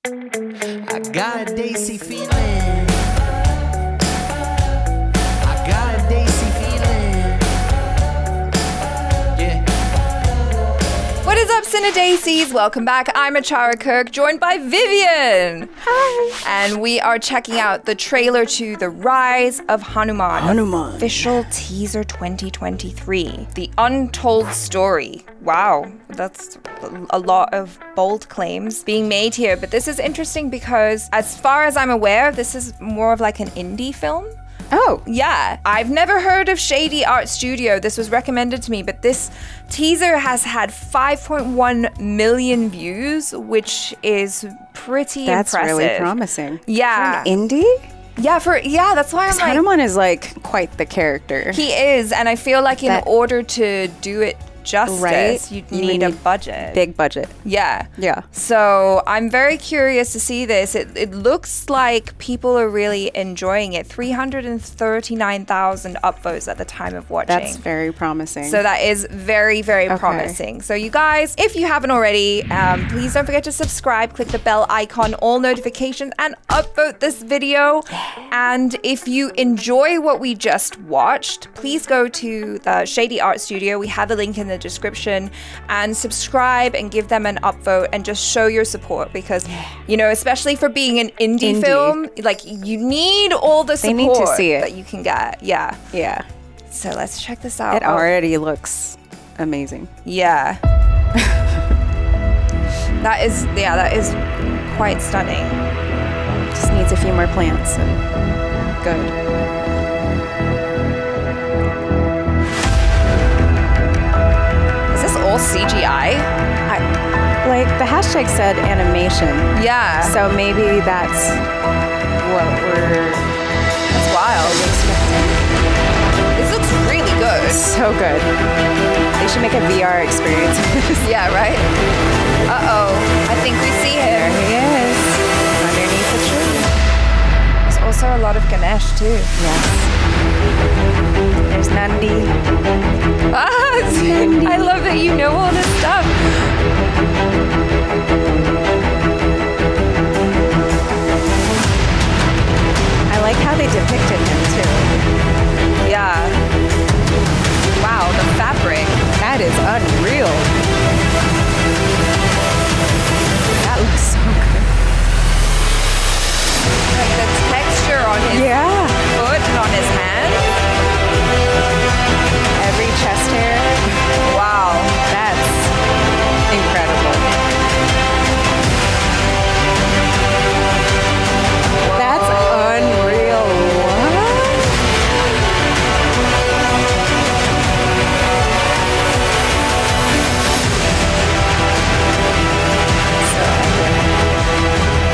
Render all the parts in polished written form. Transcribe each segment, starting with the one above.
I got a Daisy feeling. I got a Daisy feeling. Yeah. What is up, CineDesi's? Welcome back. I'm ACHARA Kirk, joined by Vivian. Hi. And we are checking out the trailer to The Rise of HANUMAN. HANUMAN. Official teaser 2023. The Untold story. Wow, that's a lot of bold claims being made here. But this is interesting because, as far as I'm aware, this is more of like an indie film. Oh. Yeah, I've never heard of Shady Art Studio. This was recommended to me, but this teaser has had 5.1 million views, which is pretty That's impressive. really promising. Yeah. For an indie? Yeah, that's why I'm like... HANUMAN is like quite the character. He is, and I feel like in That- order to do it justice, Right? you'd You need would a need budget. Big budget. Yeah. Yeah. So I'm very curious to see this. It looks like people are really enjoying it. 339,000 upvotes at the time of watching. That's very promising. So that is very, very Okay. promising. So you guys, if you haven't already, please don't forget to subscribe, click the bell icon, all notifications, and upvote this video. And if you enjoy what we just watched, please go to the Shady Art Studio. We have a link in the description, and subscribe and give them an upvote and just show your support, because, you know, especially for being an indie film, like, you need all the support need to see it. that you can get. Yeah. yeah. So let's check this out. It already looks amazing. Yeah. That is quite stunning. Just needs a few more plants and good. Is this all CGI? Like the hashtag said animation. Yeah. So maybe that's what we're That's wild. expecting. This looks really good. So good. They should make a VR experience. Yeah, right? Uh-oh. I think we see There him. he is. Underneath the tree. There's also a lot of Ganesh, too. Yes. There's Nandi. Ah, I love that you know all this stuff. I like how they depicted him too. Yeah. Wow, the fabric. That is unreal. That looks so good. Like the texture on his Yeah. foot and on his hand. Every chest hair. Wow. That's incredible. That's unreal. What? So epic.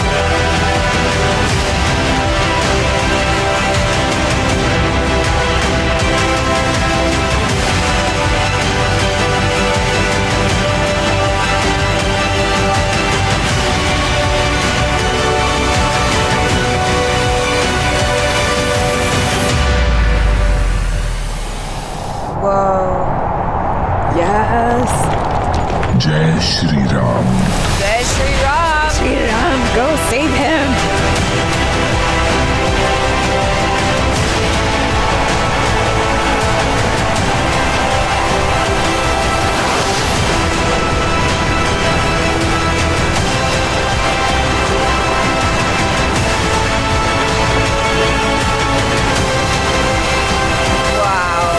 Whoa. Yes. Jai Shri Ram. Jai Shri Ram. Shri Ram, go save him. Wow.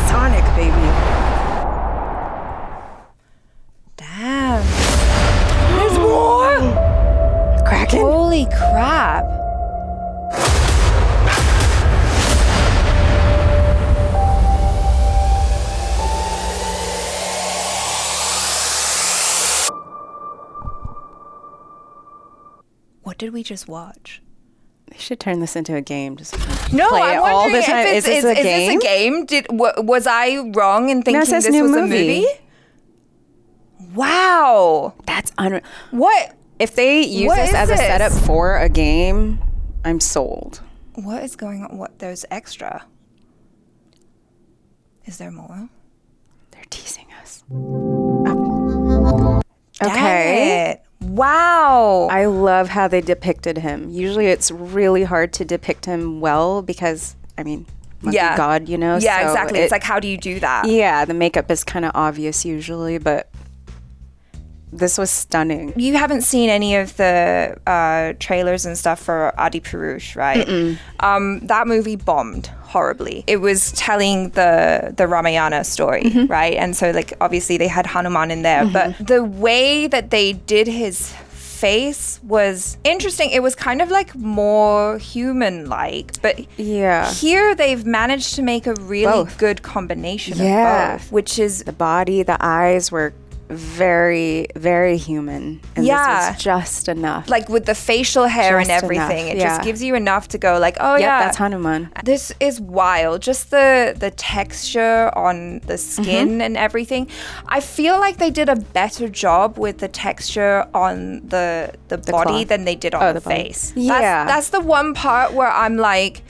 Sonic, baby. Damn. There's more? Kraken? Holy crap. What did we just watch? They should turn this into a game. Just No, play I'm it all wondering the time. if Is this a game? This a game? Was I wrong in thinking it says this new was a movie. movie? Wow. That's unreal. What? If they use What this is as a this? setup for a game, I'm sold. What is going on? What? There's extra. Is there more? They're teasing us. Dang Okay. it. Wow. I love how they depicted him. Usually it's really hard to depict him well because, I mean, monkey god, you know? Yeah, so exactly. It's like, how do you do that? Yeah, the makeup is kind of obvious usually, but this was stunning. You haven't seen any of the trailers and stuff for Adipurush, right? That movie bombed horribly. It was telling the Ramayana story, right? And so like obviously they had Hanuman in there, but the way that they did his face was interesting. It was kind of like more human-like, but here they've managed to make a really good combination of both, which is the body, the eyes were very, very human. And this was just enough. Like with the facial hair Just and everything, enough, it just gives you enough to go like, oh yeah, that's Hanuman. This is wild. Just the texture on the skin and everything. I feel like they did a better job with the texture on the body cloth. than they did on the body. face. Yeah. That's the one part where I'm like,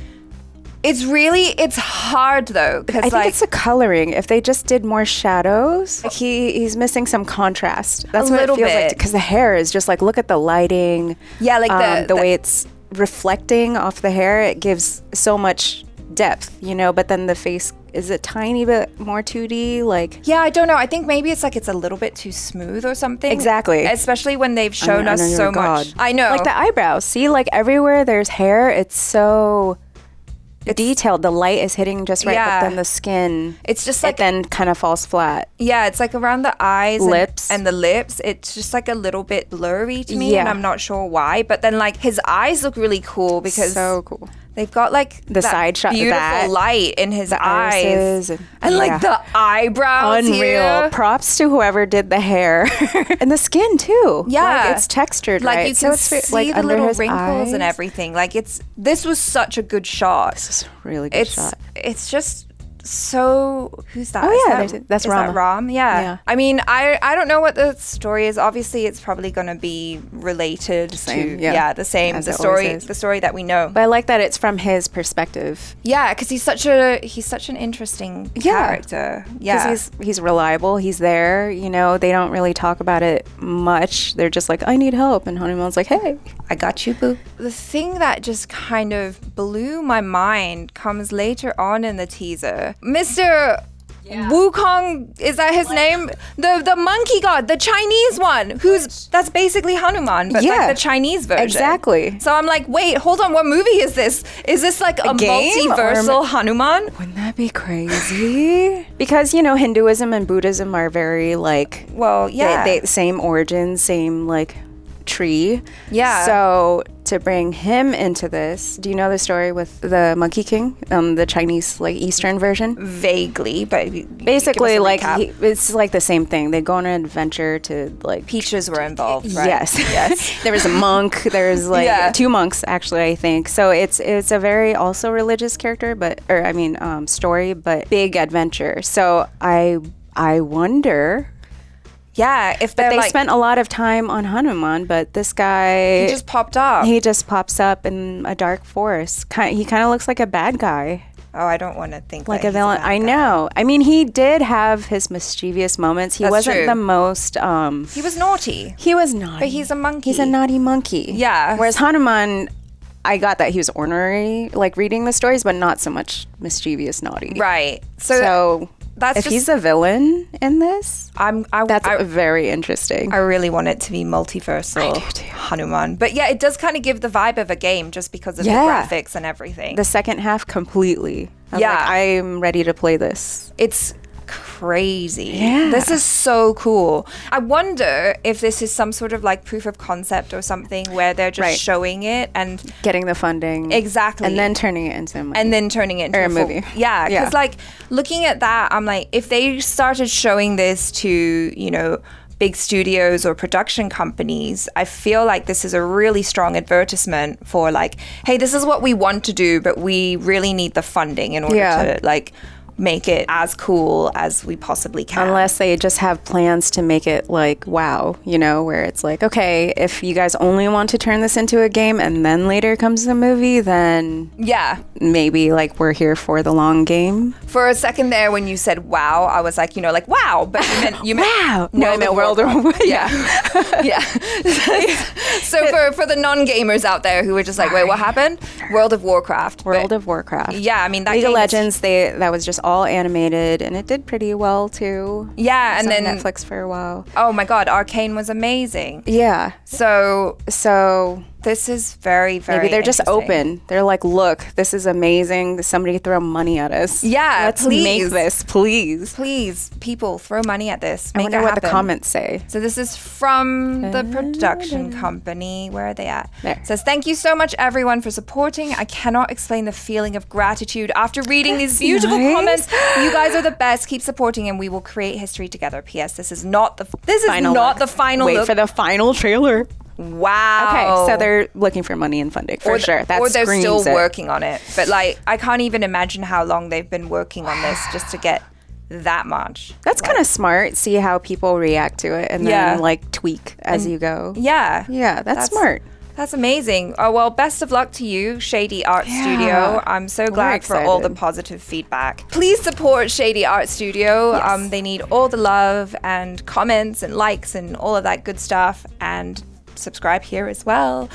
it's hard though, because I think it's the coloring. If they just did more shadows, like he's missing some contrast. That's what little it feels like, bit. because the hair is just like, look at the lighting. Yeah, like the way it's reflecting off the hair, it gives so much depth, you know. But then the face is a tiny bit more 2D, like. Yeah, I don't know. I think maybe it's like it's a little bit too smooth or something. Exactly. Especially when they've shown I know us you're so a god. much. I know. Like the eyebrows. See, like everywhere there's hair, it's so detailed. The light is hitting just right, but then the skin, it's just like it then kind of falls flat. Yeah, it's like around the eyes, lips, and the lips. It's just like a little bit blurry to me, and I'm not sure why. But then like his eyes look really cool because so cool. They've got like the side shot, beautiful light in his eyes, and like the eyebrows. Unreal. Here. Props to whoever did the hair and the skin too. Yeah, like it's textured, like right? you can see like the little his wrinkles eyes. and everything. Like this was such a good shot. This is a really good shot. It's just so. Who's that? Oh yeah, that's is Rama. that Ram? Yeah. I mean, I don't know what the story is. Obviously, it's probably going to be related to the same As the it story that we know. But I like that it's from his perspective. Yeah, because he's such an interesting character. Yeah, because he's reliable. He's there. You know, they don't really talk about it much. They're just like, I need help, and Hanuman's like, hey, I got you, boo. The thing that just kind of blew my mind comes later on in the teaser. Mr. Wukong, is that his name? The monkey god, the Chinese one, that's basically Hanuman, but like the Chinese version. Exactly. So I'm like, wait, hold on, what movie is this? Is this like a game multiversal Hanuman? Wouldn't that be crazy? Because, you know, Hinduism and Buddhism are very like, well, yeah, they same origin, same like tree. Yeah. So to bring him into this, do you know the story with the Monkey King, the Chinese like Eastern version? Vaguely, but basically like it's like the same thing. They go on an adventure to like peaches were involved, right? Yes. There was a monk. There's like two monks actually, I think. So it's a very also religious character, story, but big adventure. So I wonder. Yeah, if they spent a lot of time on Hanuman, but this guy, he just popped up. He just pops up in a dark forest. He kind of looks like a bad guy. Oh, I don't want to think like a villain. I know. I mean, he did have his mischievous moments. He wasn't the most. He was naughty. He was naughty, but he's a monkey. He's a naughty monkey. Yeah. Whereas Hanuman, I got that he was ornery, like reading the stories, but not so much mischievous, naughty. Right. So if he's a villain in this, that's very interesting. I really want it to be multiversal Hanuman. But yeah, it does kind of give the vibe of a game just because of the graphics and everything. The second half completely. I'm ready to play this. It's crazy. Yeah. This is so cool. I wonder if this is some sort of like proof of concept or something where they're just showing it and getting the funding. Exactly. And then turning it into a movie. And then turning it into a movie. Yeah. Because like looking at that, I'm like, if they started showing this to, you know, big studios or production companies, I feel like this is a really strong advertisement for like, hey, this is what we want to do, but we really need the funding in order to like make it as cool as we possibly can. Unless they just have plans to make it like WoW, you know, where it's like, okay, if you guys only want to turn this into a game and then later comes the movie, then maybe like we're here for the long game. For a second there, when you said WoW, I was like, like WoW, but you meant wow. No, I meant World of Warcraft. Yeah. So for the non-gamers out there who were just like, wait, what happened? World of Warcraft. World of Warcraft. Yeah, I mean, that League of game Legends, that was just all animated, and it did pretty well too. Yeah, and then Netflix for a while. Oh my God, Arcane was amazing. Yeah. So this is very, very maybe they're just open. They're like, look, this is amazing. Somebody throw money at us. Yeah, let's make this, please. Please, people, throw money at this. I wonder what the comments say. So this is from the production company. Where are they at? There. It says, thank you so much, everyone, for supporting. I cannot explain the feeling of gratitude after reading these beautiful comments. You guys are the best. Keep supporting, and we will create history together. P.S. This is not the final Wait look. for the final trailer. Wow. Okay, so they're looking for money and funding for sure. Or they're still working on it. But like, I can't even imagine how long they've been working on this just to get that much. That's kind of smart. See how people react to it and then like tweak as you go. Yeah. Yeah, that's smart. That's amazing. Oh, well, best of luck to you, Shady Art Studio. I'm so glad for all the positive feedback. Please support Shady Art Studio. Yes. They need all the love and comments and likes and all of that good stuff. And subscribe here as well.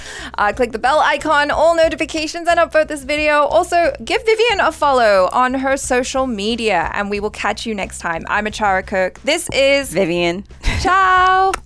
Click the bell icon, all notifications, and upvote this video. Also, give Vivian a follow on her social media, and we will catch you next time. I'm ACHARA Cook. This is Vivian. Ciao.